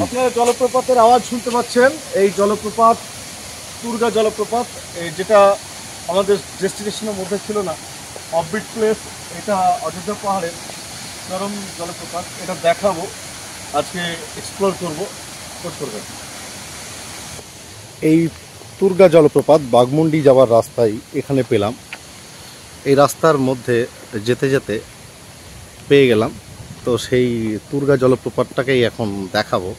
আপনারা জলপ্রপাতের আওয়াজ শুনতে পাচ্ছেন। এই জলপ্রপাত তুরগা জলপ্রপাত, যেটা আমাদের ডেস্টিনেশনের মধ্যে ছিল না, অফবিট প্লেস। এটা অযোধ্যা পাহাড়ের চরম জলপ্রপাত। এটা দেখাবো, আজকে এক্সপ্লোর করবো। এই তুরগা জলপ্রপাত বাঘমুন্ডি যাওয়ার রাস্তায় এখানে পেলাম। এই রাস্তার মধ্যে যেতে যেতে পেয়ে গেলাম, তো সেই তুরগা জলপ্রপাতটাকেই এখন দেখাবো।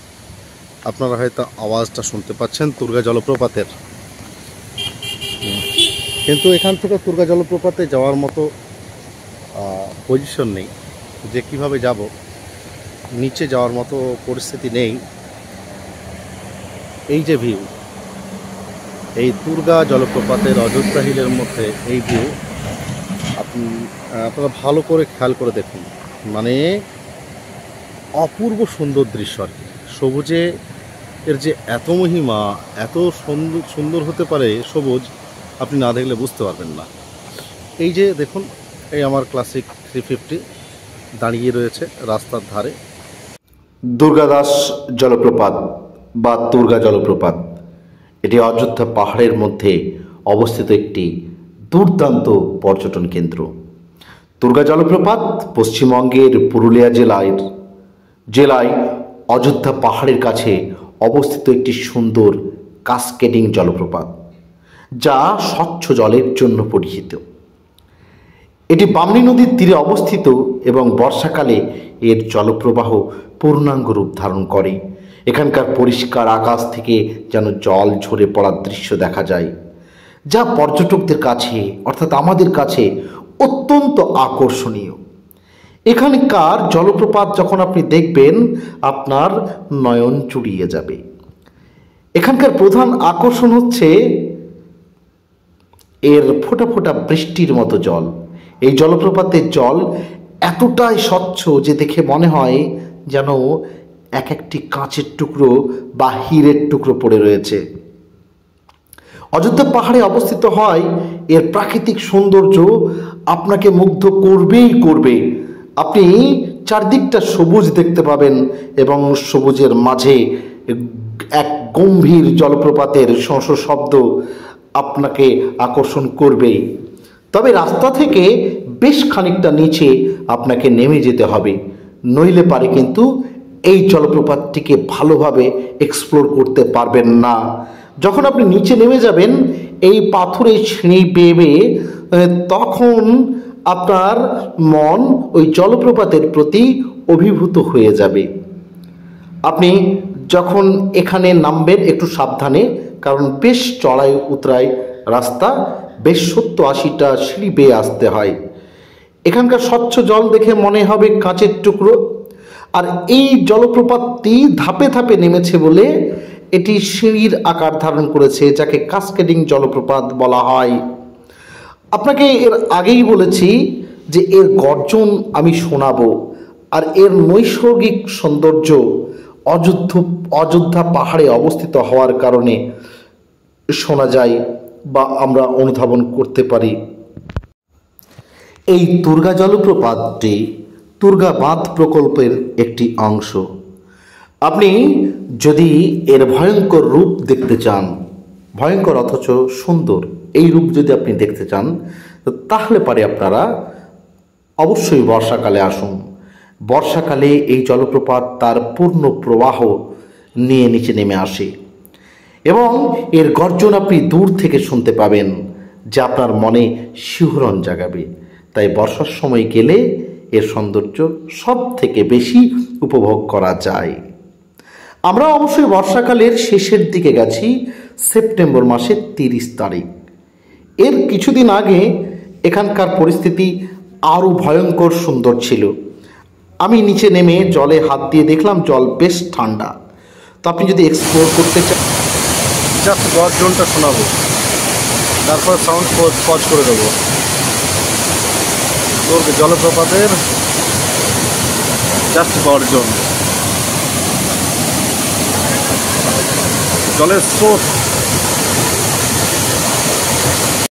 আপনারা হয়তো আওয়াজটা শুনতে পাচ্ছেন তুরগা জলপ্রপাতের, কিন্তু এখান থেকে তুরগা জলপ্রপাতে যাওয়ার মতো পজিশন নেই, যে কিভাবে যাব, নিচে যাওয়ার মতো পরিস্থিতি নেই। এই যে ভিউ, এই তুরগা জলপ্রপাতের অযোধ্যা হিলের মধ্যে এই ভিউ আপনারা ভালো করে খেয়াল করে দেখুন, মানে অপূর্ব সুন্দর দৃশ্য আর কি। সবুজে এর যে এত মহিমা, এত সুন্দর হতে পারে সবুজ, আপনি না দেখলে বুঝতে পারবেন না। এই যে দেখুন, এই আমার ক্লাসিক 350 দাঁড়িয়ে রয়েছে রাস্তার ধারে। দুর্গাদাস জলপ্রপাত বা তুরগা জলপ্রপাত, এটি অযোধ্যা পাহাড়ের মধ্যে অবস্থিত একটি দুর্দান্ত পর্যটন কেন্দ্র। তুরগা জলপ্রপাত পশ্চিমবঙ্গের পুরুলিয়া জেলায় অযোধ্যা পাহাড়ের কাছে অবস্থিত একটি সুন্দর কাসকেডিং জলপ্রপাত, যা স্বচ্ছ জলের জন্য পরিচিত। এটি বামনী নদীর তীরে অবস্থিত এবং বর্ষাকালে এর জলপ্রবাহ পূর্ণাঙ্গ রূপ ধারণ করে। এখানকার পরিষ্কার আকাশ থেকে যেন জল ঝরে পড়ার দৃশ্য দেখা যায়, যা পর্যটকদের কাছে অর্থাৎ আমাদের কাছে অত্যন্ত আকর্ষণীয়। এখানকার জলপ্রপাত যখন আপনি দেখবেন, আপনার নয়ন জুড়িয়ে যাবে। এখানকার প্রধান আকর্ষণ হচ্ছে এর ফোঁটা ফোঁটা বৃষ্টির মতো জল। এই জলপ্রপাতের জল এতটাই স্বচ্ছ যে দেখে মনে হয় যেন এক একটি কাঁচের টুকরো বা হীরের টুকরো পড়ে রয়েছে। অযোধ্যা পাহাড়ে অবস্থিত হয় এর প্রাকৃতিক সৌন্দর্য আপনাকে মুগ্ধ করবেই করবে। আপনি চারদিকটা সবুজ দেখতে পাবেন এবং সবুজের মাঝে এক গম্ভীর জলপ্রপাতের শোঁ শোঁ শব্দ আপনাকে আকর্ষণ করবেই। তবে রাস্তা থেকে বেশ খানিকটা নিচে আপনাকে নেমে যেতে হবে, নইলে পারে কিন্তু এই জলপ্রপাতটিকে ভালোভাবে এক্সপ্লোর করতে পারবেন না। যখন আপনি নিচে নেমে যাবেন এই পাথুরে সিঁড়ি বেয়ে বেয়ে, তখন আপনার মন ওই জলপ্রপাতের প্রতি অভিভূত হয়ে যাবে। আপনি যখন এখানে নামবেন একটু সাবধানে, কারণ বেশ চড়াই উতরাই রাস্তা, বেশ 70-80টা সিঁড়ি বেয়ে আসতে হয়। এখানকার স্বচ্ছ জল দেখে মনে হবে কাঁচের টুকরো। আর এই জলপ্রপাতটি ধাপে ধাপে নেমেছে বলে এটি সিঁড়ির আকার ধারণ করেছে, যাকে কাসকেডিং জলপ্রপাত বলা হয়। আপনাকে এর আগেই বলেছি যে এর গর্জন আমি শোনাবো, আর এর নৈসর্গিক সৌন্দর্য অযোধ্যা পাহাড়ে অবস্থিত হওয়ার কারণে শোনা যায় বা আমরা অনুধাবন করতে পারি। এই তুরগা জলপ্রপাতটি তুরগা বাঁধ প্রকল্পের একটি অংশ। আপনি যদি এর ভয়ঙ্কর রূপ দেখতে চান, ভয়ঙ্কর অথচ সুন্দর এই রূপ যদি আপনি দেখতে চান, তাহলে পারে আপনারা অবশ্যই বর্ষাকালে আসুন। বর্ষাকালে এই জলপ্রপাত তার পূর্ণ প্রবাহ নিয়ে নিচে নেমে আসে এবং এর গর্জন আপনি দূর থেকে শুনতে পাবেন, যা আপনার মনে শিহরণ জাগাবে। তাই বর্ষার সময় গেলে এর সৌন্দর্য সব থেকে বেশি উপভোগ করা যায়। আমরা অবশ্যই বর্ষাকালের শেষের দিকে গেছি, সেপ্টেম্বর মাসের 30 তারিখ। এর কিছুদিন আগে এখানকার পরিস্থিতি আরও ভয়ঙ্কর সুন্দর ছিল। আমি নিচে নেমে জলে হাত দিয়ে দেখলাম জল বেশ ঠান্ডা। তো আপনি যদি এক্সপ্লোর করতে চান, জাস্ট গর্জনটা শোনাবো, তারপর সাউন্ড পজ করে দেবো। জলপ্রপাতের জাস্ট গর্জন, জলের স্রোত